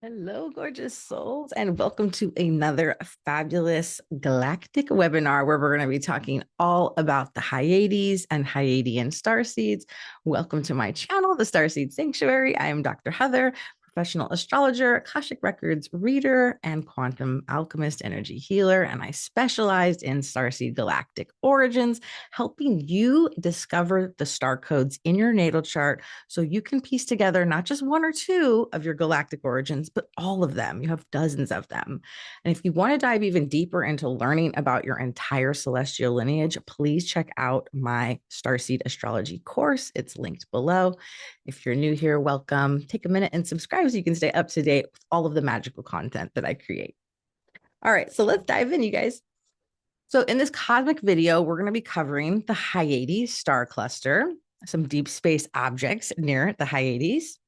Hello, gorgeous souls, and welcome to another fabulous galactic webinar where we're going to be talking all about the Hyades and Hyadian Starseeds. Welcome to my channel, the Starseed Sanctuary. I am Dr. Heather, professional astrologer, Akashic Records reader, and quantum alchemist energy healer. And I specialized in Starseed galactic origins, helping you discover the star codes in your natal chart so you can piece together not just one or two of your galactic origins, but all of them. You have dozens of them. And if you want to dive even deeper into learning about your entire celestial lineage, please check out my Starseed astrology course. It's linked below. If you're new here, welcome. Take a minute and subscribe so you can stay up to date with all of the magical content that I create. All right, so let's dive in, you guys. So in this cosmic video, we're going to be covering the Hyades star cluster, some deep space objects near the Hyades,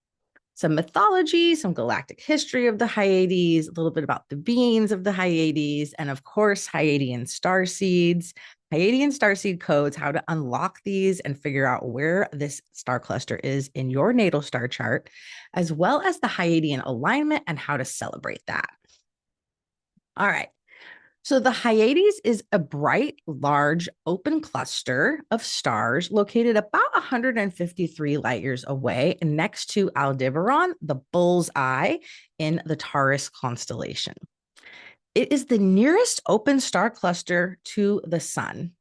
some mythology, some galactic history of the Hyades, a little bit about the beings of the Hyades, and of course, Hyadian Starseeds, Hyadian Starseed codes, how to unlock these and figure out where this star cluster is in your natal star chart, as well as the Hyadian alignment and how to celebrate that. All right. So the Hyades is a bright, large, open cluster of stars located about 153 light years away next to Aldebaran, the bull's eye in the Taurus constellation. It is the nearest open star cluster to the sun.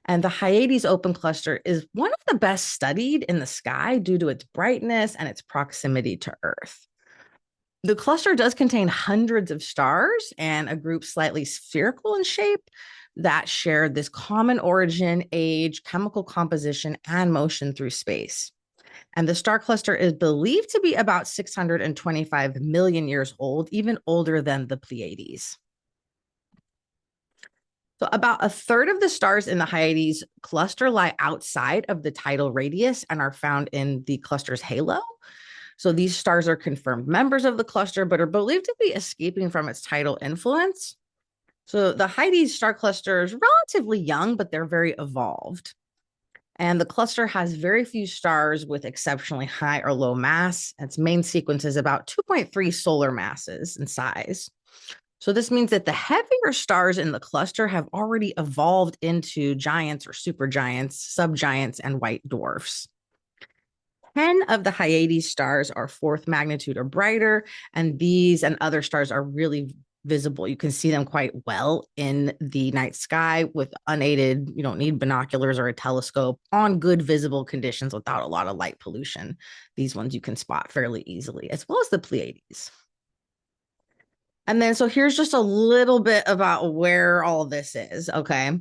And the Hyades open cluster is one of the best studied in the sky due to its brightness and its proximity to Earth. The cluster does contain hundreds of stars and a group slightly spherical in shape that share this common origin, age, chemical composition, and motion through space. And the star cluster is believed to be about 625 million years old, even older than the Pleiades. So about a third of the stars in the Hyades cluster lie outside of the tidal radius and are found in the cluster's halo. So these stars are confirmed members of the cluster, but are believed to be escaping from its tidal influence. So the Hyades star cluster is relatively young, but they're very evolved. And the cluster has very few stars with exceptionally high or low mass. Its main sequence is about 2.3 solar masses in size. So this means that the heavier stars in the cluster have already evolved into giants or supergiants, subgiants, and white dwarfs. 10 of the Hyades stars are fourth magnitude or brighter, and these and other stars are really visible. You can see them quite well in the night sky with unaided, you don't need binoculars or a telescope, on good visible conditions without a lot of light pollution. These ones you can spot fairly easily, as well as the Pleiades. And then, so here's just a little bit about where all this is. Okay.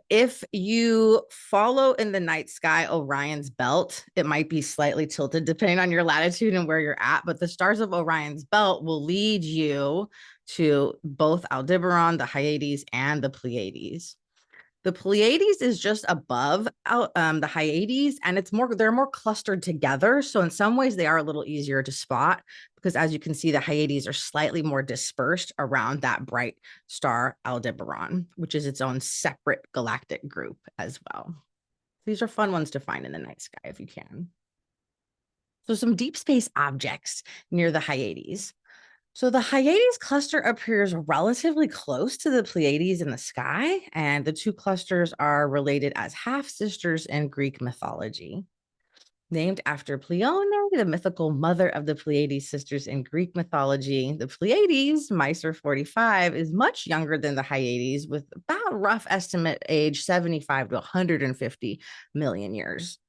If you follow in the night sky Orion's belt, it might be slightly tilted depending on your latitude and where you're at, but the stars of Orion's belt will lead you to both Aldebaran, the Hyades, and the Pleiades. The Pleiades is just above the Hyades, and they're more clustered together. So in some ways, they are a little easier to spot because, as you can see, the Hyades are slightly more dispersed around that bright star Aldebaran, which is its own separate galactic group as well. These are fun ones to find in the night sky if you can. So some deep space objects near the Hyades. So the Hyades cluster appears relatively close to the Pleiades in the sky, and the two clusters are related as half-sisters in Greek mythology. Named after Pleione, the mythical mother of the Pleiades sisters in Greek mythology, the Pleiades, Mysore 45, is much younger than the Hyades, with about rough estimate age 75 to 150 million years.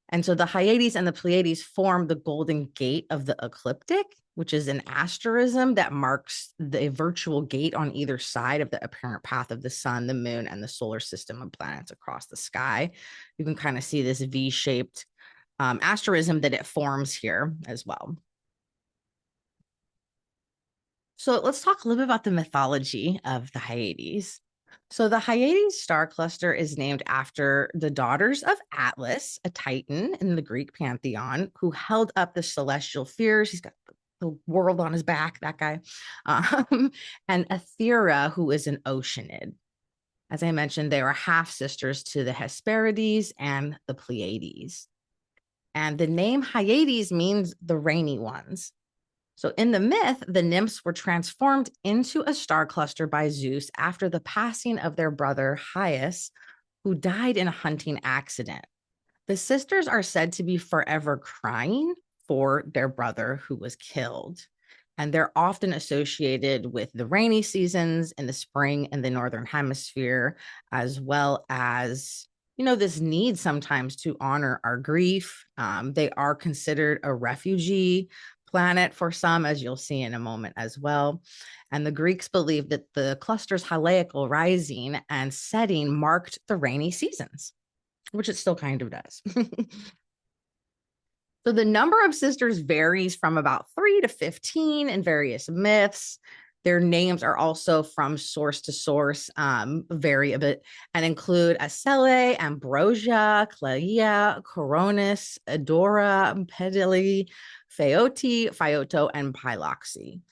And so the Hyades and the Pleiades form the golden gate of the ecliptic, which is an asterism that marks the virtual gate on either side of the apparent path of the sun, the moon, and the solar system of planets across the sky. You can kind of see this V-shaped asterism that it forms here as well. So let's talk a little bit about the mythology of the Hyades. So the Hyades star cluster is named after the daughters of Atlas, a Titan in the Greek pantheon, who held up the celestial spheres. He's got the world on his back, that guy. And Aethera, who is an Oceanid. As I mentioned, they are half sisters to the Hesperides and the Pleiades. And the name Hyades means the rainy ones. So in the myth, the nymphs were transformed into a star cluster by Zeus after the passing of their brother Hyas, who died in a hunting accident. The sisters are said to be forever crying for their brother who was killed. And they're often associated with the rainy seasons in the spring in the Northern Hemisphere, as well as, this need sometimes to honor our grief. They are considered a refugee planet for some, as you'll see in a moment as well. And the Greeks believed that the cluster's heliacal rising and setting marked the rainy seasons, which it still kind of does. So the number of sisters varies from about 3 to 15 in various myths. Their names are also from source to source, vary a bit, and include Acele, Ambrosia, Cleia, Coronis, Adora, Pedili, Phaoti, Phioto, and Pyloxy.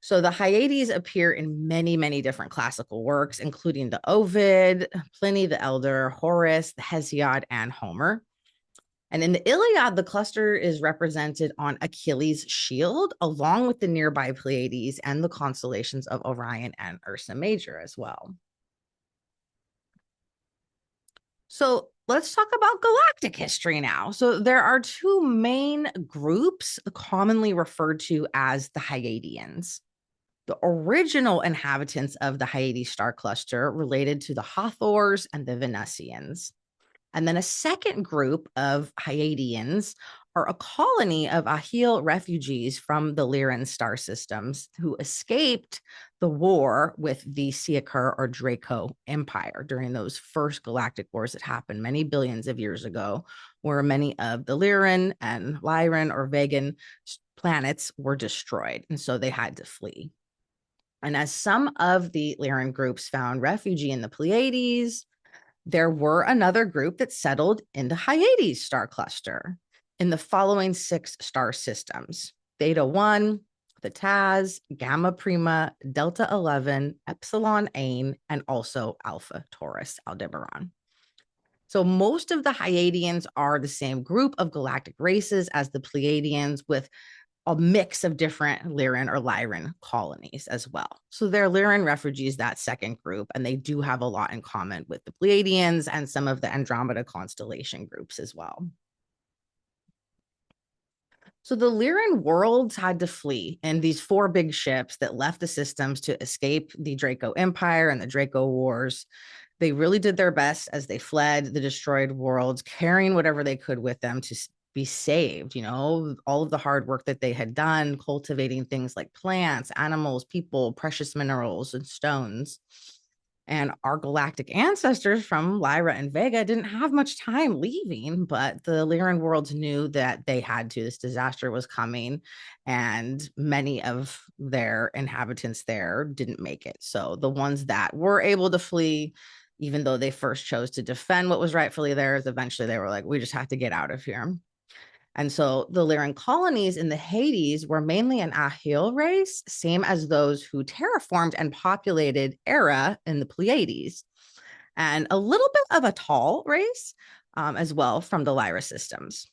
So the Hyades appear in many, many different classical works, including the Ovid, Pliny the Elder, Horace, the Hesiod, and Homer. And in the Iliad, the cluster is represented on Achilles' shield, along with the nearby Pleiades and the constellations of Orion and Ursa Major as well. So let's talk about galactic history now. So there are two main groups commonly referred to as the Hyadians. The original inhabitants of the Hyades star cluster related to the Hathors and the Venusians. And then a second group of Hyadians are a colony of Ahil refugees from the Lyran star systems who escaped the war with the Siakar or Draco Empire during those first galactic wars that happened many billions of years ago, where many of the Lyran and Lyran or Vegan planets were destroyed. And so they had to flee. And as some of the Lyran groups found refuge in the Pleiades, there were another group that settled in the Hyades star cluster in the following 6 star systems: Theta 1, the Taz, Gamma Prima, Delta 11, Epsilon Ain, and also Alpha Taurus Aldebaran. So most of the Hyadians are the same group of galactic races as the Pleiadians, with a mix of different Lyran or Lyran colonies as well. So they're Lyran refugees, that second group, and they do have a lot in common with the Pleiadians and some of the Andromeda constellation groups as well. So the Lyran worlds had to flee in these 4 big ships that left the systems to escape the Draco Empire and the Draco Wars. They really did their best as they fled the destroyed worlds, carrying whatever they could with them to be saved. All of the hard work that they had done, cultivating things like plants, animals, people, precious minerals, and stones. And our galactic ancestors from Lyra and Vega didn't have much time leaving, but the Lyran worlds knew that they had to. This disaster was coming, and many of their inhabitants there didn't make it. So the ones that were able to flee, even though they first chose to defend what was rightfully theirs, eventually they were like, we just have to get out of here. And so the Lyran colonies in the Hades were mainly an Ahil race, same as those who terraformed and populated Era in the Pleiades, and a little bit of a Tal race as well from the Lyra systems.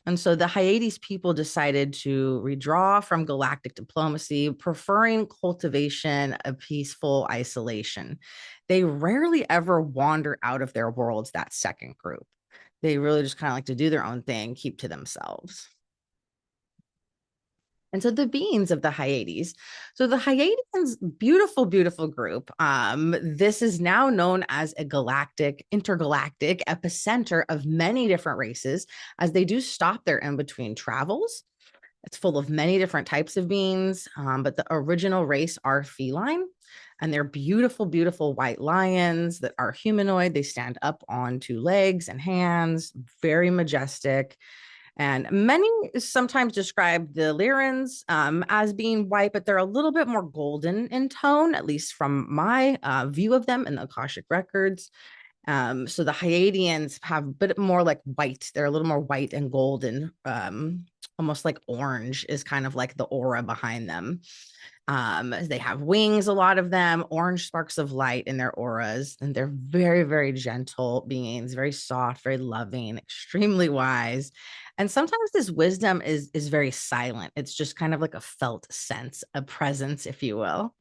And so the Hyades people decided to redraw from galactic diplomacy, preferring cultivation of peaceful isolation. They rarely ever wander out of their worlds, that second group. They really just kind of like to do their own thing, keep to themselves. And so the beings of the Hyades. So the Hyadians, beautiful, beautiful group. This is now known as a intergalactic epicenter of many different races, as they do stop their in-between travels. It's full of many different types of beings, but the original race are feline, and they're beautiful, beautiful white lions that are humanoid. They stand up on 2 legs and hands, very majestic. And many sometimes describe the Lyrans as being white, but they're a little bit more golden in tone, at least from my view of them in the Akashic records. So the Hyadians have a bit more like white. They're a little more white and golden, almost like orange is kind of like the aura behind them. They have wings, a lot of them, orange sparks of light in their auras, and they're very, very gentle beings, very soft, very loving, extremely wise. And sometimes this wisdom is very silent. It's just kind of like a felt sense, a presence, if you will.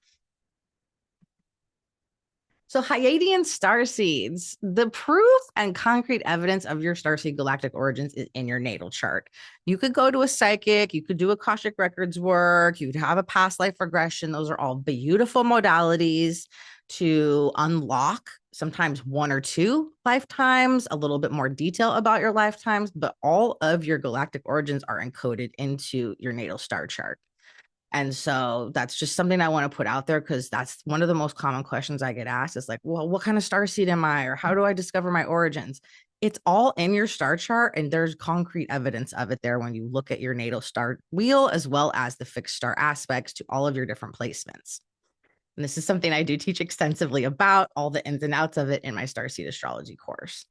So, Hyadian Starseeds, the proof and concrete evidence of your starseed galactic origins is in your natal chart. You could go to a psychic, you could do Akashic Records work, you could have a past life regression. Those are all beautiful modalities to unlock sometimes one or two lifetimes, a little bit more detail about your lifetimes, but all of your galactic origins are encoded into your natal star chart. And so that's just something I want to put out there because that's one of the most common questions I get asked is like, well, what kind of star seed am I? Or how do I discover my origins? It's all in your star chart, and there's concrete evidence of it there when you look at your natal star wheel, as well as the fixed star aspects to all of your different placements. And this is something I do teach extensively about, all the ins and outs of it in my starseed astrology course.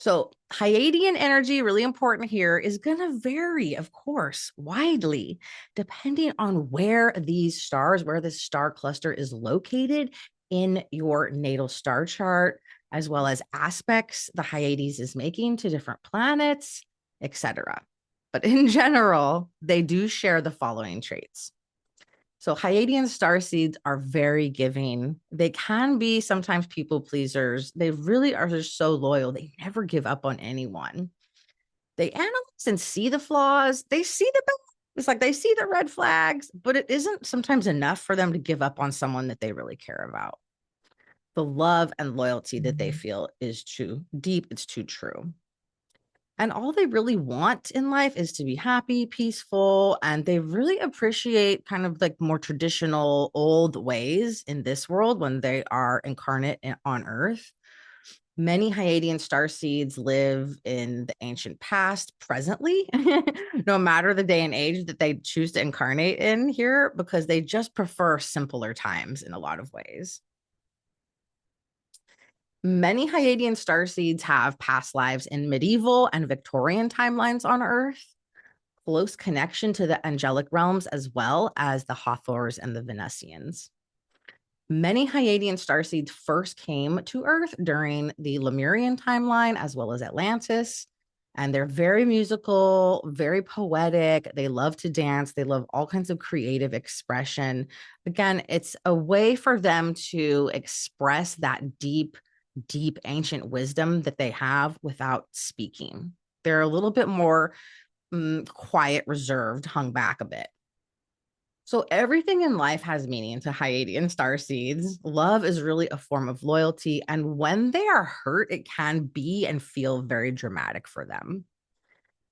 So, Hyadian energy, really important here, is going to vary, of course, widely, depending on where these stars, where this star cluster is located in your natal star chart, as well as aspects the Hyades is making to different planets, etc. But in general, they do share the following traits. So Hyadian starseeds are very giving. They can be sometimes people pleasers. They really are just so loyal. They never give up on anyone. They analyze and see the flaws. They see the bad. It's like they see the red flags, but it isn't sometimes enough for them to give up on someone that they really care about. The love and loyalty that they feel is too deep. It's too true. And all they really want in life is to be happy, peaceful, and they really appreciate kind of like more traditional old ways in this world when they are incarnate on Earth. Many Hyadian starseeds live in the ancient past presently, no matter the day and age that they choose to incarnate in here, because they just prefer simpler times in a lot of ways. Many Hyadian starseeds have past lives in medieval and Victorian timelines on Earth, close connection to the angelic realms as well as the Hathors and the Venusians. Many Hyadian starseeds first came to Earth during the Lemurian timeline as well as Atlantis. And they're very musical, very poetic. They love to dance. They love all kinds of creative expression. Again, it's a way for them to express that deep, deep ancient wisdom that they have without speaking. They're a little bit more quiet, reserved, hung back a bit. So everything in life has meaning to Hyadian starseeds. Love is really a form of loyalty. And when they are hurt, it can be and feel very dramatic for them.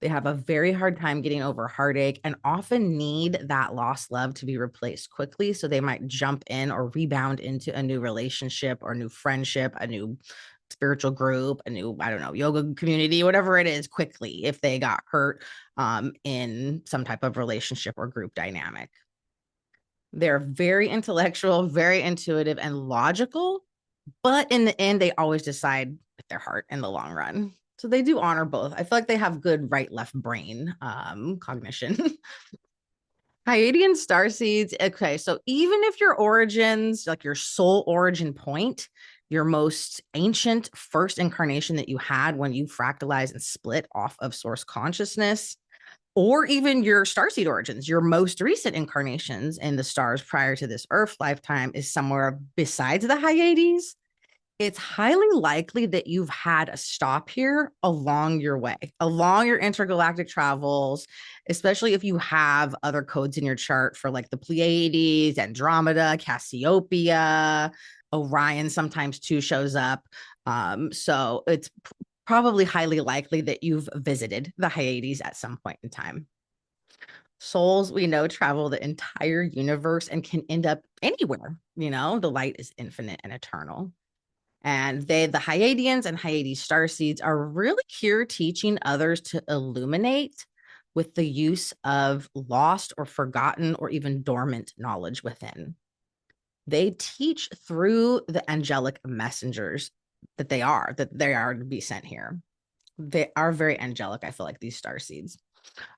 They have a very hard time getting over heartache and often need that lost love to be replaced quickly. So they might jump in or rebound into a new relationship or new friendship, a new spiritual group, a new, I don't know, yoga community, whatever it is, quickly if they got hurt in some type of relationship or group dynamic. They're very intellectual, very intuitive, and logical, but in the end, they always decide with their heart in the long run. So they do honor both. I feel like they have good right left brain cognition. Hyadian starseeds. Okay, so even if your origins, like your soul origin point, your most ancient first incarnation that you had when you fractalized and split off of source consciousness, or even your starseed origins, your most recent incarnations in the stars prior to this Earth lifetime is somewhere besides the Hyades, it's highly likely that you've had a stop here along your way, along your intergalactic travels, especially if you have other codes in your chart for like the Pleiades, Andromeda, Cassiopeia, Orion sometimes too shows up. So it's probably highly likely that you've visited the Hyades at some point in time. Souls, we know, travel the entire universe and can end up anywhere. You know, the light is infinite and eternal. And the Hyadians and Hyades starseeds are really here teaching others to illuminate with the use of lost or forgotten or even dormant knowledge within. They teach through the angelic messengers that they are to be sent here. They are very angelic, I feel like, these starseeds.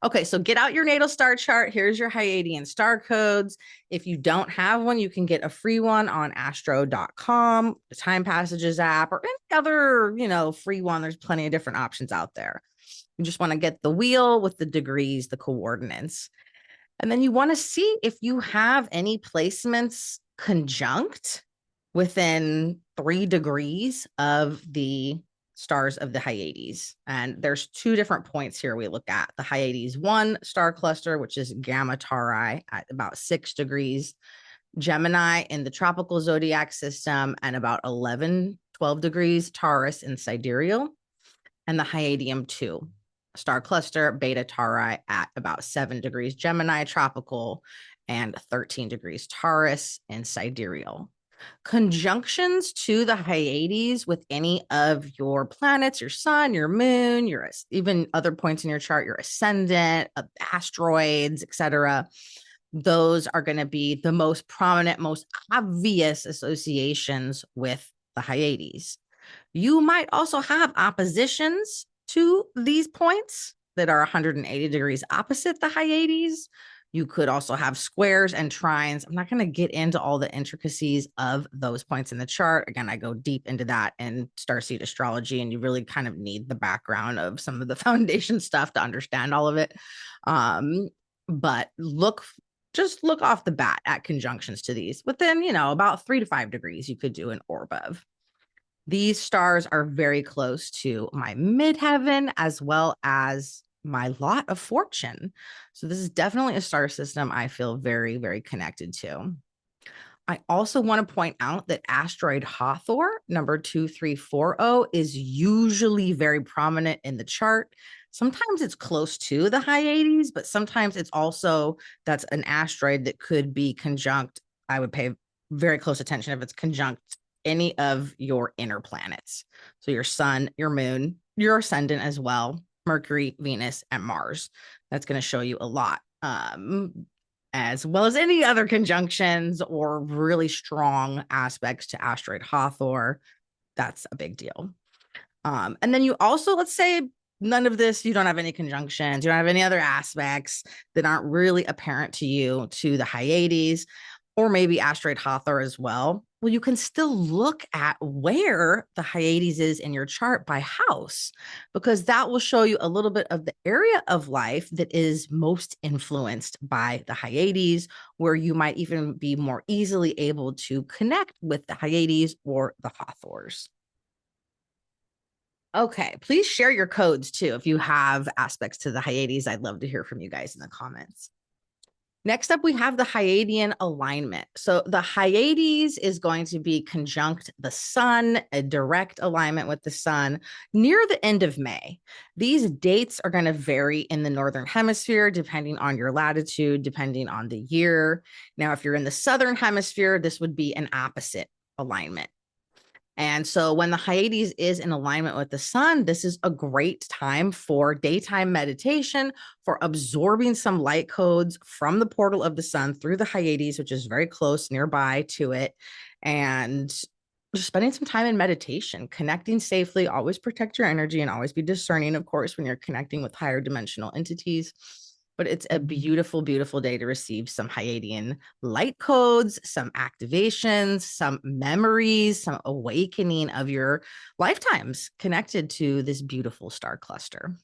Okay, so get out your natal star chart. Here's your Hyadian star codes. If you don't have one, you can get a free one on astro.com, the Time Passages app, or any other, free one. There's plenty of different options out there. You just want to get the wheel with the degrees, the coordinates. And then you want to see if you have any placements conjunct within 3 degrees of the stars of the Hyades. And there's 2 different points here we look at. The Hyades 1 star cluster, which is Gamma Tauri at about 6 degrees, Gemini in the tropical zodiac system, and about 11, 12 degrees Taurus in sidereal, and the Hyadium 2 star cluster, Beta Tauri at about 7 degrees Gemini tropical and 13 degrees Taurus in sidereal. Conjunctions to the Hyades with any of your planets, your sun, your moon, your even other points in your chart, your ascendant, asteroids, etc. Those are going to be the most prominent, most obvious associations with the Hyades. You might also have oppositions to these points that are 180 degrees opposite the Hyades. You could also have squares and trines. I'm not going to get into all the intricacies of those points in the chart. Again, I go deep into that in Starseed astrology, and you really kind of need the background of some of the foundation stuff to understand all of it. But just look off the bat at conjunctions to these. Within, about 3 to 5 degrees, you could do an orb of. These stars are very close to my midheaven as well as my lot of fortune. So this is definitely a star system I feel very, very connected to. I also want to point out that asteroid Hathor, number 2340, is usually very prominent in the chart. Sometimes it's close to the Hyades, but sometimes it's also, that's an asteroid that could be conjunct. I would pay very close attention if it's conjunct any of your inner planets. So your sun, your moon, your ascendant as well, Mercury, Venus, and Mars. That's going to show you a lot, as well as any other conjunctions or really strong aspects to asteroid Hathor. That's a big deal. And then you also, let's say none of this, you don't have any conjunctions, you don't have any other aspects that aren't really apparent to you to the Hyades, or maybe asteroid Hathor as well. Well, you can still look at where the Hyades is in your chart by house, because that will show you a little bit of the area of life that is most influenced by the Hyades, where you might even be more easily able to connect with the Hyades or the Hathors. Okay, please share your codes too. If you have aspects to the Hyades, I'd love to hear from you guys in the comments. Next up, we have the Hyadian alignment. So the Hyades is going to be conjunct the sun, a direct alignment with the sun near the end of May. These dates are going to vary in the northern hemisphere, depending on your latitude, depending on the year. Now, if you're in the southern hemisphere, this would be an opposite alignment. And so when the Hyades is in alignment with the sun, this is a great time for daytime meditation, for absorbing some light codes from the portal of the sun through the Hyades, which is very close nearby to it, and just spending some time in meditation, connecting safely. Always protect your energy and always be discerning, of course, when you're connecting with higher dimensional entities. But it's a beautiful, beautiful day to receive some Hyadian light codes, some activations, some memories, some awakening of your lifetimes connected to this beautiful star cluster.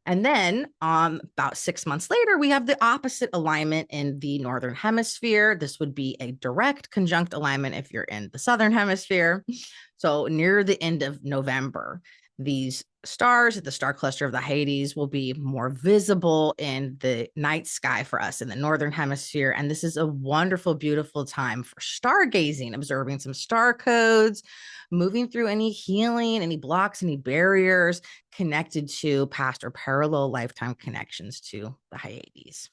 And then about 6 months later, we have the opposite alignment in the northern hemisphere. This would be a direct conjunct alignment if you're in the southern hemisphere. So near the end of November, these stars, the star cluster of the Hyades, will be more visible in the night sky for us in the northern hemisphere. And this is a wonderful, beautiful time for stargazing, observing some star codes, moving through any healing, any blocks, any barriers connected to past or parallel lifetime connections to the Hyades.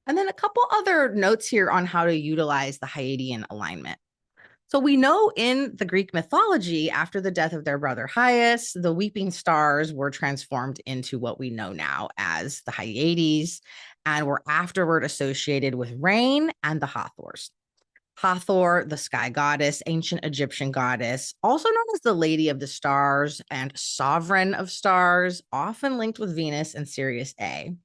And then a couple other notes here on how to utilize the Hyadian alignment. So we know in the Greek mythology, after the death of their brother Hyas, the weeping stars were transformed into what we know now as the Hyades, and were afterward associated with rain and the Hathors. Hathor, the sky goddess, ancient Egyptian goddess, also known as the Lady of the Stars and Sovereign of Stars, often linked with Venus and Sirius A.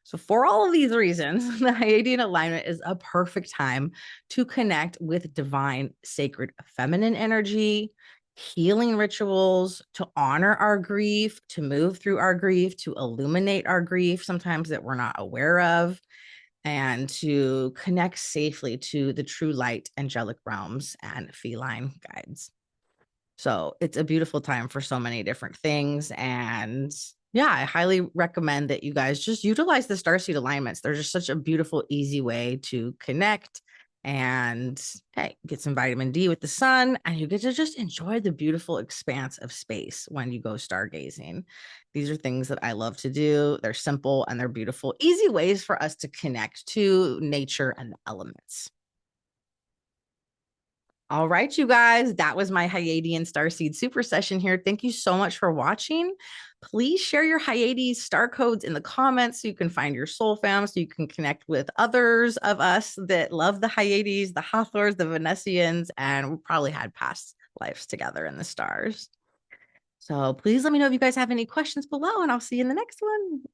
So, for all of these reasons, the Hyadian alignment is a perfect time to connect with divine, sacred feminine energy, healing rituals, to honor our grief, to move through our grief, to illuminate our grief, sometimes that we're not aware of, and to connect safely to the true light, angelic realms, and feline guides. So it's a beautiful time for so many different things. And yeah, I highly recommend that you guys just utilize the starseed alignments. They're just such a beautiful, easy way to connect and hey, get some vitamin D with the sun, and you get to just enjoy the beautiful expanse of space when you go stargazing. These are things that I love to do. They're simple and they're beautiful, easy ways for us to connect to nature and the elements. All right, you guys, that was my Hyadian Starseed super session here. Thank you so much for watching. Please share your Hyades star codes in the comments so you can find your soul fam, so you can connect with others of us that love the Hyades, the Hathors, the Venusians, and we probably had past lives together in the stars. So please let me know if you guys have any questions below, and I'll see you in the next one.